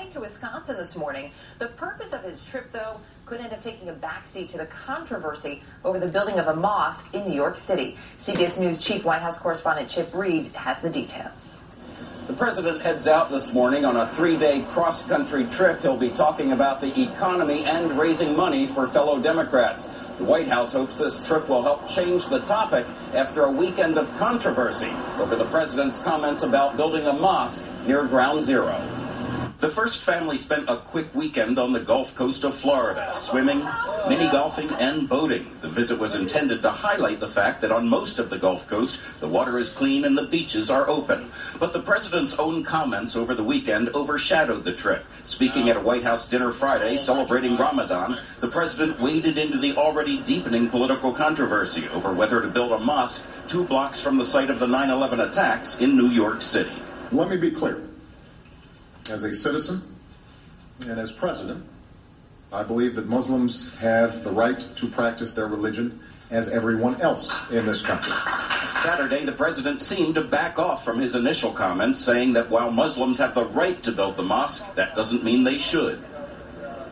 heading to Wisconsin this morning. The purpose of his trip, though, could end up taking a backseat to the controversy over the building of a mosque in New York City. CBS News Chief White House correspondent Chip Reed has the details. The president heads out this morning on a 3-day cross-country trip. He'll be talking about the economy and raising money for fellow Democrats. The White House hopes this trip will help change the topic after a weekend of controversy over the president's comments about building a mosque near Ground Zero. The first family spent a quick weekend on the Gulf Coast of Florida, swimming, mini-golfing, and boating. The visit was intended to highlight the fact that on most of the Gulf Coast, the water is clean and the beaches are open. But the president's own comments over the weekend overshadowed the trip. Speaking at a White House dinner Friday celebrating Ramadan, the president waded into the already deepening political controversy over whether to build a mosque 2 blocks from the site of the 9/11 attacks in New York City. Let me be clear. As a citizen and as president, I believe that Muslims have the right to practice their religion as everyone else in this country. Saturday, the president seemed to back off from his initial comments, saying that while Muslims have the right to build the mosque, that doesn't mean they should.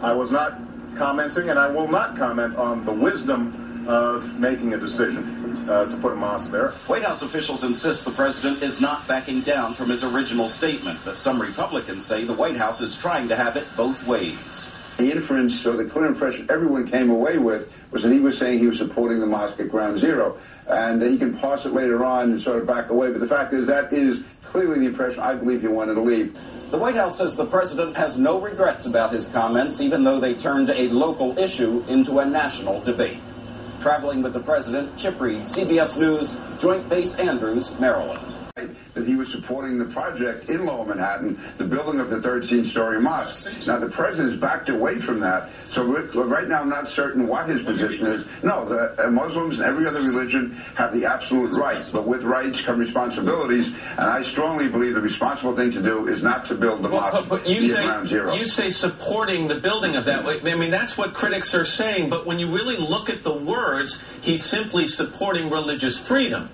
I was not commenting, and I will not comment on the wisdom of making a decision to put a mosque there. White House officials insist the president is not backing down from his original statement, but some Republicans say the White House is trying to have it both ways. The inference or the clear impression everyone came away with was that he was saying he was supporting the mosque at Ground Zero. And he can parse it later on and sort of back away, but the fact is that is clearly the impression I believe he wanted to leave. The White House says the president has no regrets about his comments, even though they turned a local issue into a national debate. Traveling with the president, Chip Reed, CBS News, Joint Base Andrews, Maryland. That he was supporting the project in Lower Manhattan, the building of the 13-story mosque. Now, the president's backed away from that, so right now I'm not certain what his position is. No, the Muslims and every other religion have the absolute right, but with rights come responsibilities, and I strongly believe the responsible thing to do is not to build the mosque near Ground Zero. You say supporting the building of that. I mean, that's what critics are saying, but when you really look at the words, he's simply supporting religious freedom.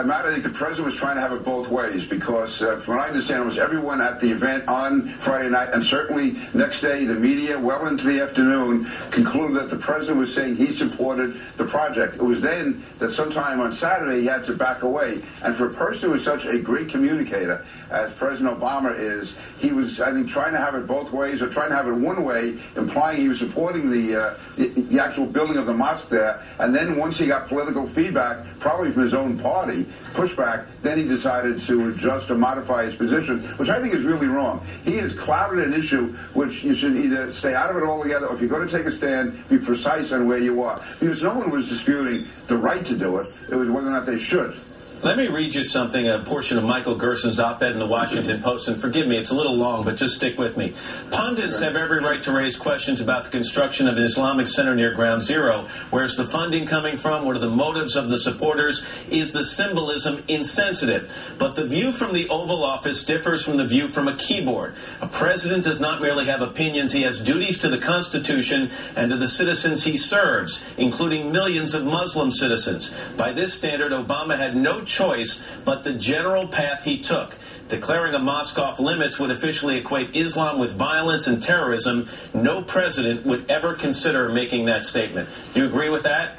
Matt, I think the president was trying to have it both ways because, from what I understand, almost everyone at the event on Friday night and certainly next day, the media, well into the afternoon, concluded that the president was saying he supported the project. It was then that sometime on Saturday he had to back away. And for a person who is such a great communicator, as President Obama is, he was, I think, trying to have it both ways or trying to have it one way, implying he was supporting the actual building of the mosque there. And then once he got political feedback, probably from his own party, pushback, then he decided to adjust or modify his position, which I think is really wrong. He has clouded an issue which you should either stay out of it altogether, or if you're going to take a stand, be precise on where you are. Because no one was disputing the right to do it. It was whether or not they should. Let me read you something, a portion of Michael Gerson's op-ed in the Washington Post, and forgive me, it's a little long, but just stick with me. Pundits have every right to raise questions about the construction of an Islamic center near Ground Zero. Where's the funding coming from? What are the motives of the supporters? Is the symbolism insensitive? But the view from the Oval Office differs from the view from a keyboard. A president does not merely have opinions, he has duties to the Constitution and to the citizens he serves, including millions of Muslim citizens. By this standard, Obama had no choice but the general path he took. Declaring a mosque off limits would officially equate Islam with violence and terrorism. No president would ever consider making that statement. Do you agree with that?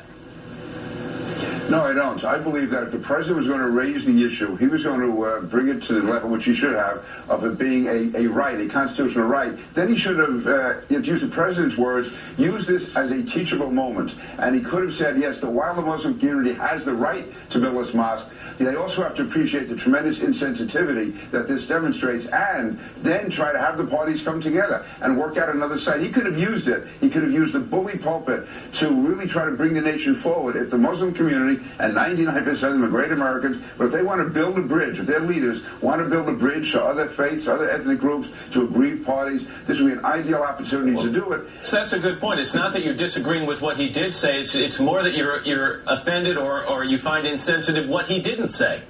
No, I don't. I believe that if the president was going to raise the issue, he was going to bring it to the level which he should have of it being a right, a constitutional right. Then he should have, to use the president's words, used this as a teachable moment. And he could have said, yes, that while the Muslim community has the right to build this mosque, they also have to appreciate the tremendous insensitivity that this demonstrates, and then try to have the parties come together and work out another side. He could have used it. He could have used the bully pulpit to really try to bring the nation forward. If the Muslim community, and 99% of them are great Americans, but if they want to build a bridge, if their leaders want to build a bridge to other faiths, other ethnic groups, to aggrieved parties, this would be an ideal opportunity to do it. So that's a good point. It's not that you're disagreeing with what he did say. It's more that you're offended or you find insensitive what he didn't say.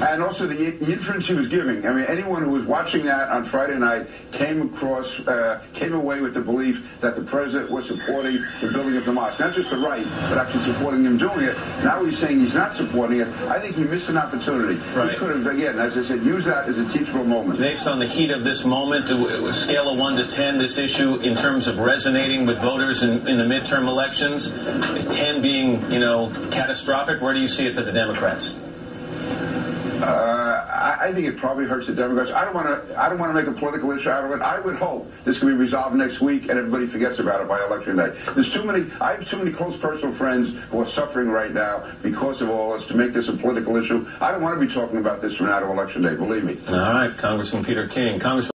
And also the inference he was giving. I mean, anyone who was watching that on Friday night came away with the belief that the president was supporting the building of the mosque. Not just the right, but actually supporting him doing it. Now he's saying he's not supporting it. I think he missed an opportunity. Right. He could have, again, as I said, used that as a teachable moment. Based on the heat of this moment, a scale of 1 to 10, this issue in terms of resonating with voters in the midterm elections, 10 being, catastrophic, where do you see it for the Democrats? I think it probably hurts the Democrats. I don't want to make a political issue out of it. I would hope this can be resolved next week and everybody forgets about it by election day. I have too many close personal friends who are suffering right now because of all this to make this a political issue. I don't want to be talking about this from now to election day, believe me. All right, Congressman Peter King. Congressman